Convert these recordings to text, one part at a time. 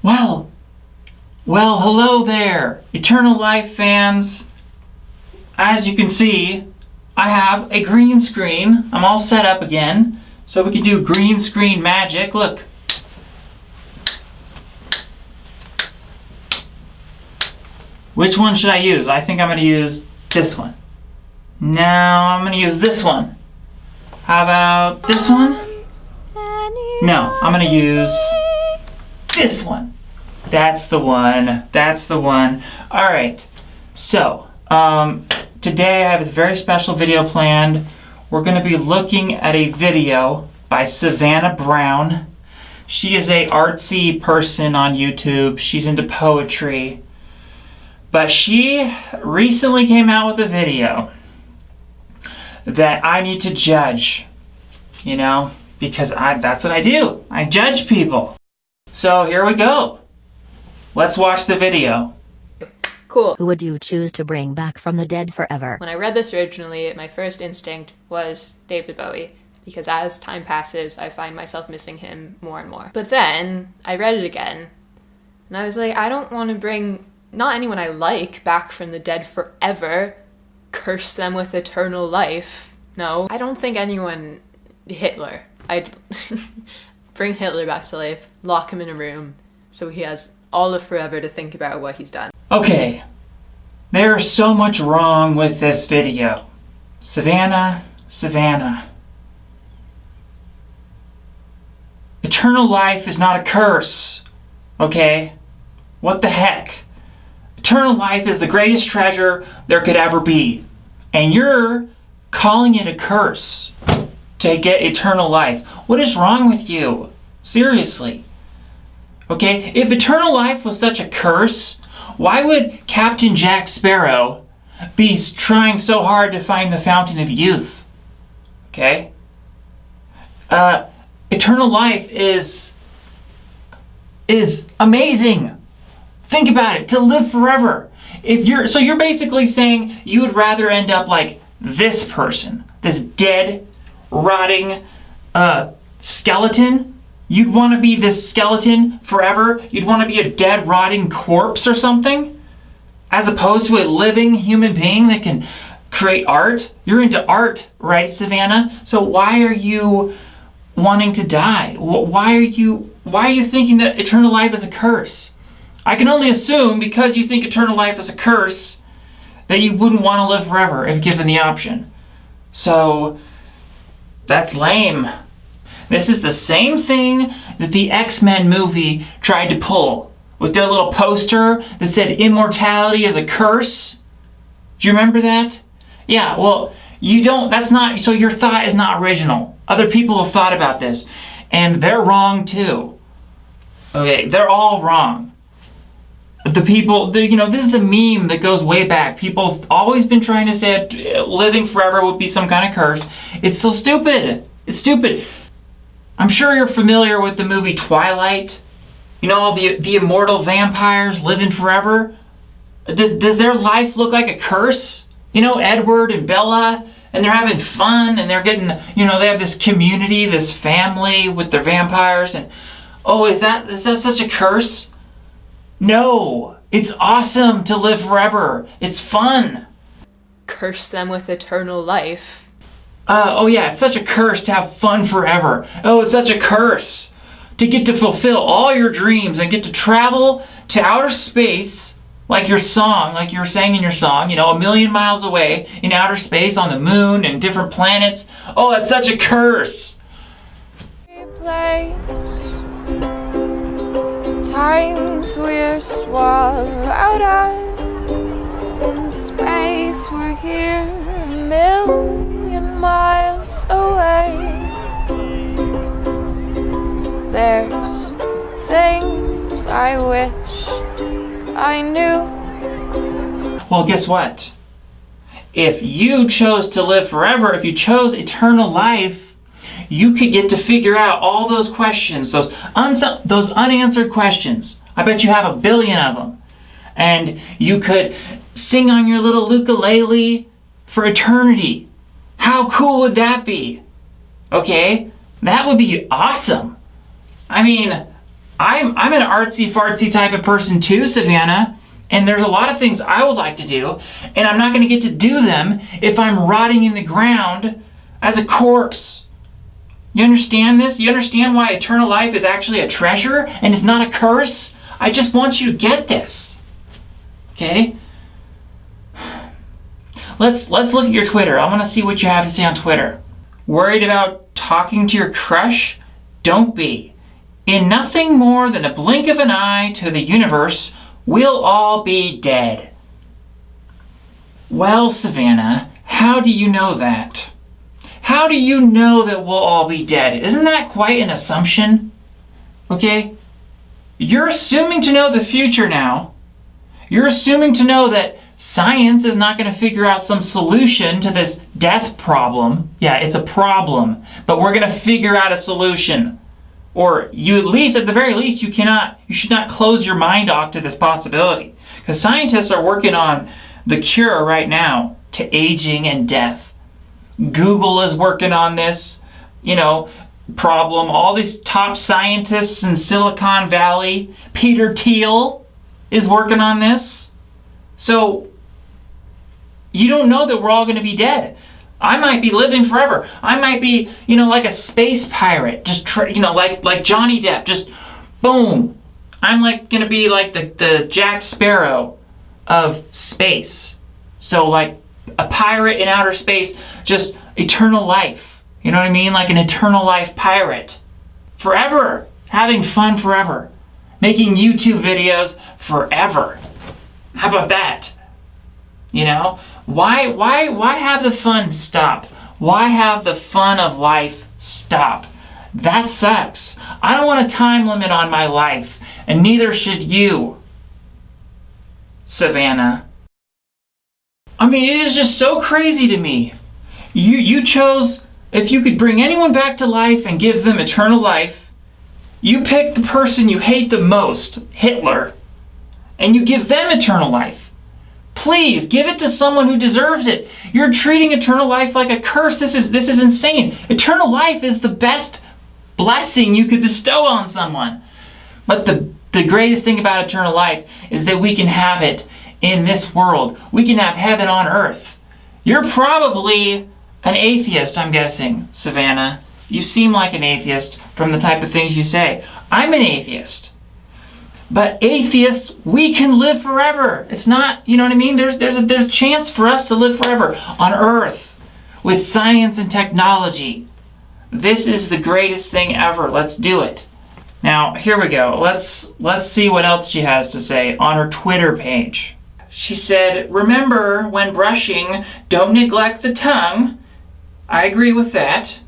Well, hello there, Eternal Life fans. As you can see, I have a green screen. I'm all set up again, so we can do green screen magic. Look. Which one should I use? I think I'm going to use this one. Now I'm going to use this one. How about this one? No, I'm going to use this one. That's the one. That's the one. All right. So, today I have this very special video planned. We're going to be looking at a video by Savannah Brown. She is a artsy person on YouTube. She's into poetry. But she recently came out with a video that I need to judge, you know, because that's what I do. I judge people. So here we go. Let's watch the video. Cool. Who would you choose to bring back from the dead forever? When I read this originally, my first instinct was David Bowie, because as time passes, I find myself missing him more and more. But then I read it again, and I was like, I don't want to bring not anyone I like back from the dead forever, curse them with eternal life. No, I don't think anyone, Hitler. I'd bring Hitler back to life, lock him in a room, so he has all of forever to think about what he's done. Okay, there's so much wrong with this video. Savannah. Eternal life is not a curse, okay? What the heck? Eternal life is the greatest treasure there could ever be. And you're calling it a curse to get eternal life. What is wrong with you? Seriously. Okay, if eternal life was such a curse, why would Captain Jack Sparrow be trying so hard to find the fountain of youth? Okay? Eternal life is amazing. Think about it, to live forever. So you're basically saying you would rather end up like this person, this dead, rotting skeleton. You'd want to be this skeleton forever. You'd want to be a dead, rotting corpse or something, as opposed to a living human being that can create art. You're into art, right, Savannah? So why are you wanting to die? Why are you thinking that eternal life is a curse? I can only assume because you think eternal life is a curse that you wouldn't want to live forever if given the option. So that's lame. This is the same thing that the X-Men movie tried to pull with their little poster that said immortality is a curse. Do you remember that? Yeah, well, so your thought is not original. Other people have thought about this, and they're wrong too. Okay, they're all wrong. This is a meme that goes way back. People have always been trying to say living forever would be some kind of curse. It's so stupid. It's stupid. I'm sure you're familiar with the movie Twilight. You know, all the immortal vampires living forever. Does their life look like a curse? You know, Edward and Bella, and they're having fun, and they're getting, they have this community, this family with their vampires, and is that such a curse? No, it's awesome to live forever. It's fun. Curse them with eternal life. It's such a curse to have fun forever. Oh, it's such a curse to get to fulfill all your dreams and get to travel to outer space like you were saying in your song, 1,000,000 miles away in outer space on the moon and different planets. Oh, that's such a curse. Times we're swallowed up in space, we're here 1,000,000 miles away. There's things I wish I knew. Well, guess what? If you chose to live forever, if you chose eternal life, you could get to figure out all those questions, those unanswered questions. I bet you have 1 billion of them. And you could sing on your little ukulele for eternity. How cool would that be? Okay, that would be awesome. I mean, I'm an artsy fartsy type of person too, Savannah. And there's a lot of things I would like to do, and I'm not going to get to do them if I'm rotting in the ground as a corpse. You understand this? You understand why eternal life is actually a treasure and it's not a curse? I just want you to get this. Okay? Let's look at your Twitter. I want to see what you have to say on Twitter. Worried about talking to your crush? Don't be. In nothing more than a blink of an eye to the universe, we'll all be dead. Well, Savannah, how do you know that? How do you know that we'll all be dead? Isn't that quite an assumption? Okay? You're assuming to know the future now. You're assuming to know that science is not going to figure out some solution to this death problem. Yeah, it's a problem, but we're going to figure out a solution. Or you at least, at the very least, you should not close your mind off to this possibility. Because scientists are working on the cure right now to aging and death. Google is working on this, problem. All these top scientists in Silicon Valley. Peter Thiel is working on this. So, you don't know that we're all going to be dead. I might be living forever. I might be, like a space pirate, just, like Johnny Depp, just boom. I'm going to be like the Jack Sparrow of space. So like a pirate in outer space, just eternal life. You know what I mean? Like an eternal life pirate. Forever. Having fun forever. Making YouTube videos forever. How about that? Why have the fun stop? Why have the fun of life stop? That sucks. I don't want a time limit on my life, and neither should you, Savannah. I mean, it is just so crazy to me. You chose, if you could bring anyone back to life and give them eternal life, you pick the person you hate the most, Hitler, and you give them eternal life. Please, give it to someone who deserves it. You're treating eternal life like a curse. This is insane. Eternal life is the best blessing you could bestow on someone. But the greatest thing about eternal life is that we can have it in this world. We can have heaven on earth. You're probably an atheist, I'm guessing, Savannah. You seem like an atheist from the type of things you say. I'm an atheist. But atheists, we can live forever. It's not, you know what I mean? There's a chance for us to live forever on earth with science and technology. This is the greatest thing ever. Let's do it. Now, here we go. Let's see what else she has to say on her Twitter page. She said, remember when brushing, don't neglect the tongue. I agree with that.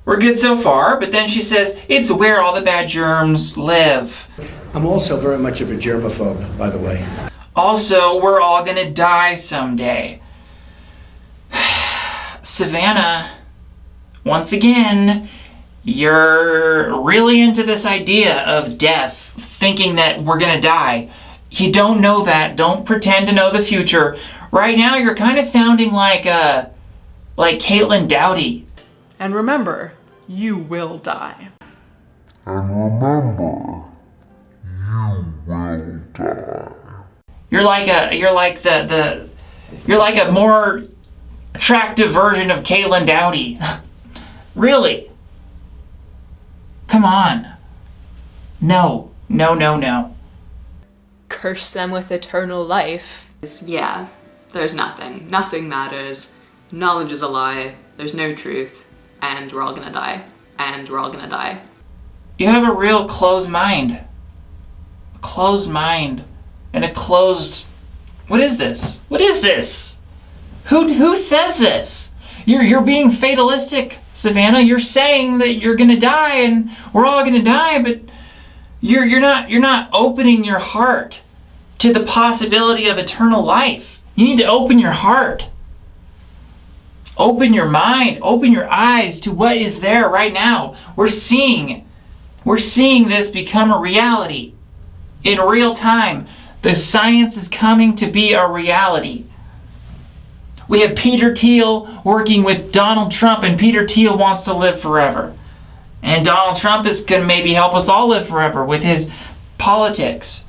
We're good so far, but then she says, it's where all the bad germs live. I'm also very much of a germaphobe, by the way. Also, we're all gonna die someday. Savannah, once again, you're really into this idea of death, thinking that we're gonna die. You don't know that. Don't pretend to know the future. Right now, you're kind of sounding like Caitlin Doughty. And remember, you will die. You're like a more attractive version of Caitlin Doughty. Really? Come on. No. Curse them with eternal life. Yeah, there's nothing. Nothing matters. Knowledge is a lie. There's no truth. And we're all gonna die. And we're all gonna die. You have a real closed mind. A closed mind. And a closed... What is this? What is this? Who says this? You're being fatalistic, Savannah. You're saying that you're gonna die and we're all gonna die, but you're not opening your heart to the possibility of eternal life. You need to open your heart. Open your mind, open your eyes to what is there right now. We're seeing this become a reality in real time. The science is coming to be a reality. We have Peter Thiel working with Donald Trump, and Peter Thiel wants to live forever. And Donald Trump is going to maybe help us all live forever with his politics.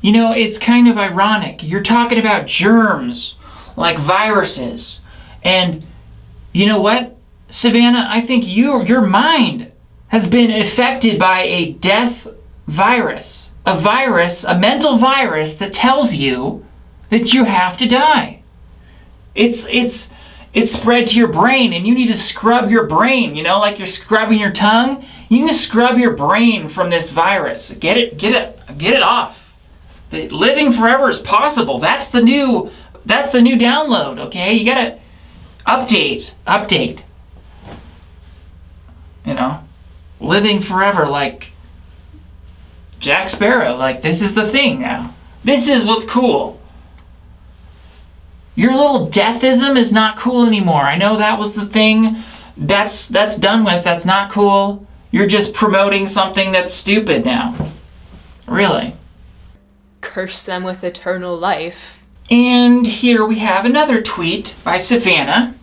You know, it's kind of ironic. You're talking about germs, like viruses. And you know what, Savannah? I think your mind has been affected by a death virus. A mental virus that tells you that you have to die. It's spread to your brain, and you need to scrub your brain, you know, like you're scrubbing your tongue. You need to scrub your brain from this virus. Get it off. Living forever is possible. That's the new download, okay? You gotta update. You know, living forever like Jack Sparrow. Like, this is the thing now. This is what's cool. Your little deathism is not cool anymore. I know that was the thing. That's done with. That's not cool. You're just promoting something that's stupid now. Really. Curse them with eternal life. And here we have another tweet by Savannah.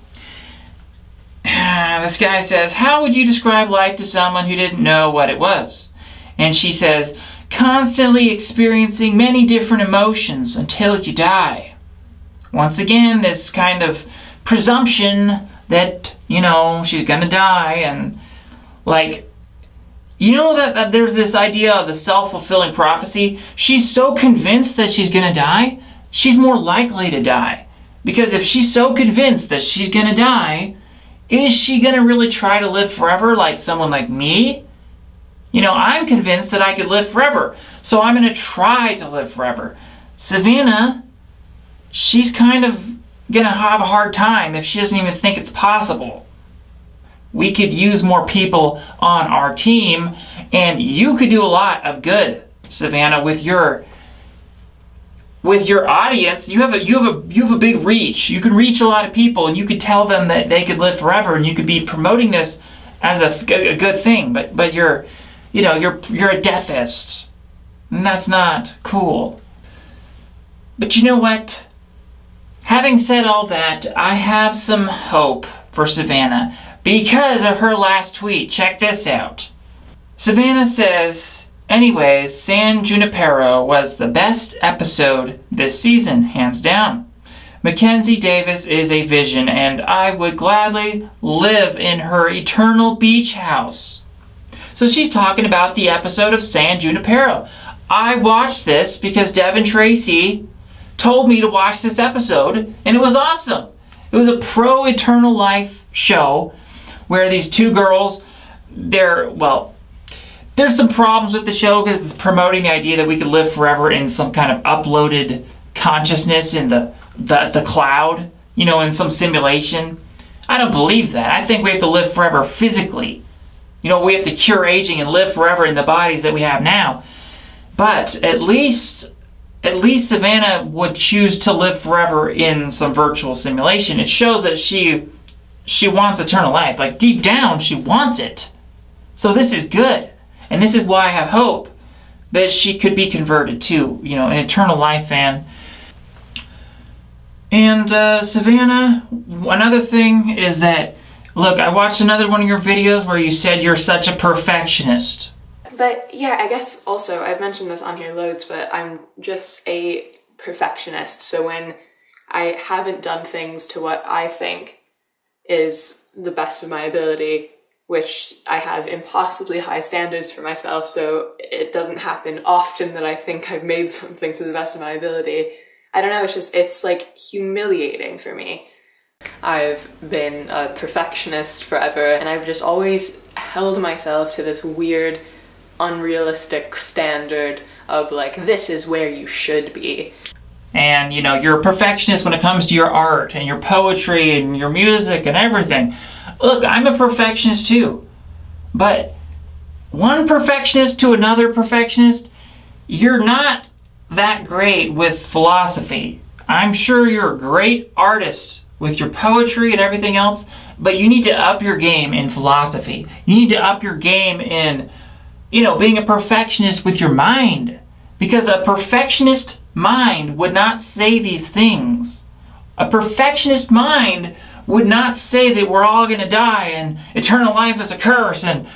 This guy says, how would you describe life to someone who didn't know what it was? And she says, constantly experiencing many different emotions until you die. Once again, this kind of presumption that, you know, she's gonna die, and like, you know that there's this idea of the self-fulfilling prophecy. She's so convinced that she's gonna die, she's more likely to die. Because if she's so convinced that she's gonna die, is she gonna really try to live forever like someone like me? You know, I'm convinced that I could live forever, so I'm gonna try to live forever. Savannah, she's kind of gonna have a hard time if she doesn't even think it's possible. We could use more people on our team, and you could do a lot of good, Savannah, with your audience. You have a big reach. You can reach a lot of people, and you could tell them that they could live forever, and you could be promoting this as a good thing. But you're a deathist, and that's not cool. But you know what? Having said all that, I have some hope for Savannah because of her last tweet. Check this out. Savannah says, anyways, San Junipero was the best episode this season, hands down. Mackenzie Davis is a vision, and I would gladly live in her eternal beach house. So she's talking about the episode of San Junipero. I watched this because Devin Tracy told me to watch this episode, and it was awesome. It was a pro-eternal life show where these two girls, there's some problems with the show because it's promoting the idea that we could live forever in some kind of uploaded consciousness in the cloud, you know, in some simulation. I don't believe that. I think we have to live forever physically. You know, we have to cure aging and live forever in the bodies that we have now. But at least Savannah would choose to live forever in some virtual simulation. It shows that she wants eternal life. Like, deep down, she wants it. So this is good. And this is why I have hope that she could be converted to, you know, an eternal life fan. And Savannah, another thing is that, look, I watched another one of your videos where you said you're such a perfectionist. But yeah, I guess also, I've mentioned this on here loads, but I'm just a perfectionist. So when I haven't done things to what I think is the best of my ability, which I have impossibly high standards for myself, so it doesn't happen often that I think I've made something to the best of my ability. I don't know, it's like humiliating for me. I've been a perfectionist forever, and I've just always held myself to this weird, unrealistic standard of like, this is where you should be. And you know, you're a perfectionist when it comes to your art and your poetry and your music and everything. Look, I'm a perfectionist too. But one perfectionist to another perfectionist, you're not that great with philosophy. I'm sure you're a great artist with your poetry and everything else, but you need to up your game in philosophy. You need to up your game in, you know, being a perfectionist with your mind. Because a perfectionist mind would not say these things. A perfectionist mind would not say that we're all gonna die and eternal life is a curse, and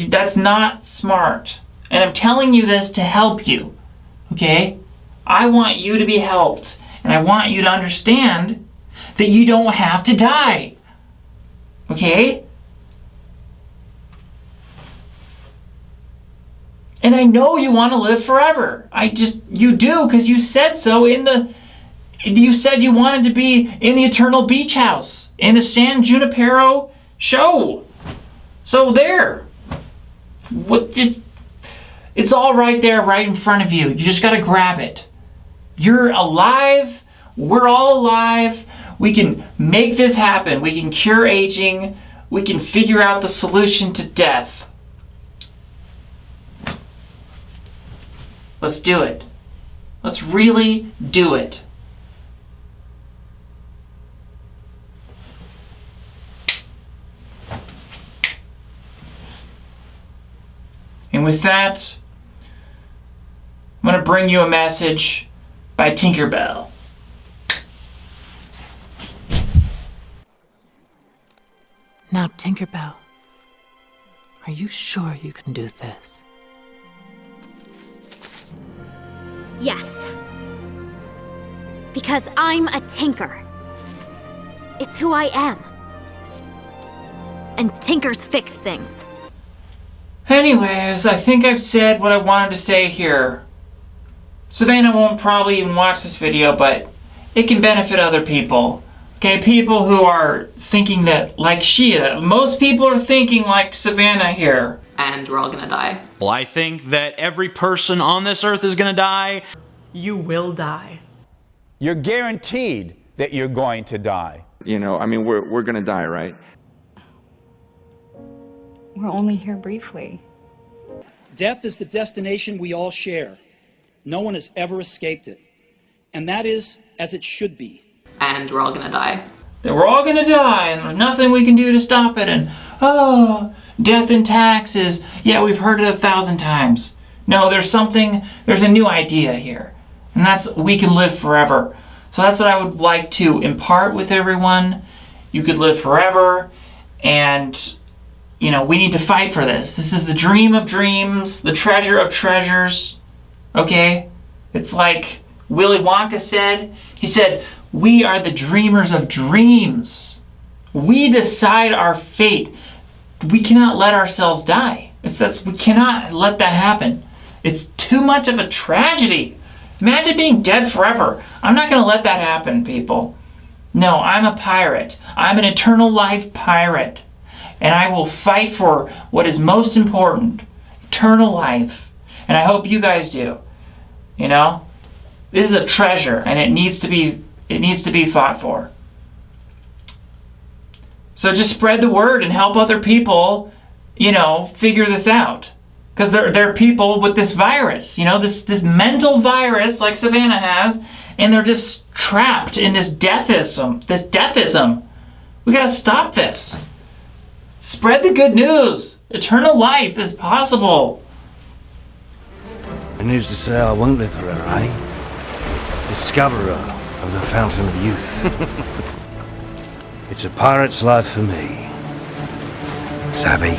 that's not smart. And I'm telling you this to help you, okay? I want you to be helped, and I want you to understand that you don't have to die, okay? And I know you want to live forever. You do, because you said so you said you wanted to be in the eternal beach house, in the San Junipero show. So there. It's all right there, right in front of you. You just got to grab it. You're alive. We're all alive. We can make this happen. We can cure aging. We can figure out the solution to death. Let's do it. Let's really do it. And with that, I'm going to bring you a message by Tinkerbell. Now, Tinkerbell, are you sure you can do this? Yes. Because I'm a tinker. It's who I am. And tinkers fix things. Anyways, I think I've said what I wanted to say here. Savannah won't probably even watch this video, but it can benefit other people. Okay, people who are thinking that like she is. Most people are thinking like Savannah here. And we're all gonna die. Well, I think that every person on this earth is gonna die. You will die. You're guaranteed that you're going to die. You know, I mean, we're gonna die, right? We're only here briefly. Death is the destination we all share. No one has ever escaped it. And that is as it should be. And we're all gonna die. That we're all gonna die, and there's nothing we can do to stop it, and death and taxes. Yeah, we've heard it 1,000 times. No, there's a new idea here. And that's, we can live forever. So that's what I would like to impart with everyone. You could live forever, and you know, we need to fight for this. This is the dream of dreams, the treasure of treasures, okay? It's like Willy Wonka said. He said, we are the dreamers of dreams. We decide our fate. We cannot let ourselves die. We cannot let that happen. It's too much of a tragedy. Imagine being dead forever. I'm not going to let that happen, people. No, I'm a pirate. I'm an eternal life pirate. And I will fight for what is most important, eternal life. And I hope you guys do. You know? This is a treasure, and it needs to be fought for. So just spread the word and help other people, you know, figure this out. Because there are people with this virus, you know, this mental virus like Savannah has, and they're just trapped in this deathism. We gotta stop this. Spread the good news. Eternal life is possible. And who's to say I won't live forever, eh? Discoverer of the fountain of youth. It's a pirate's life for me. Savvy?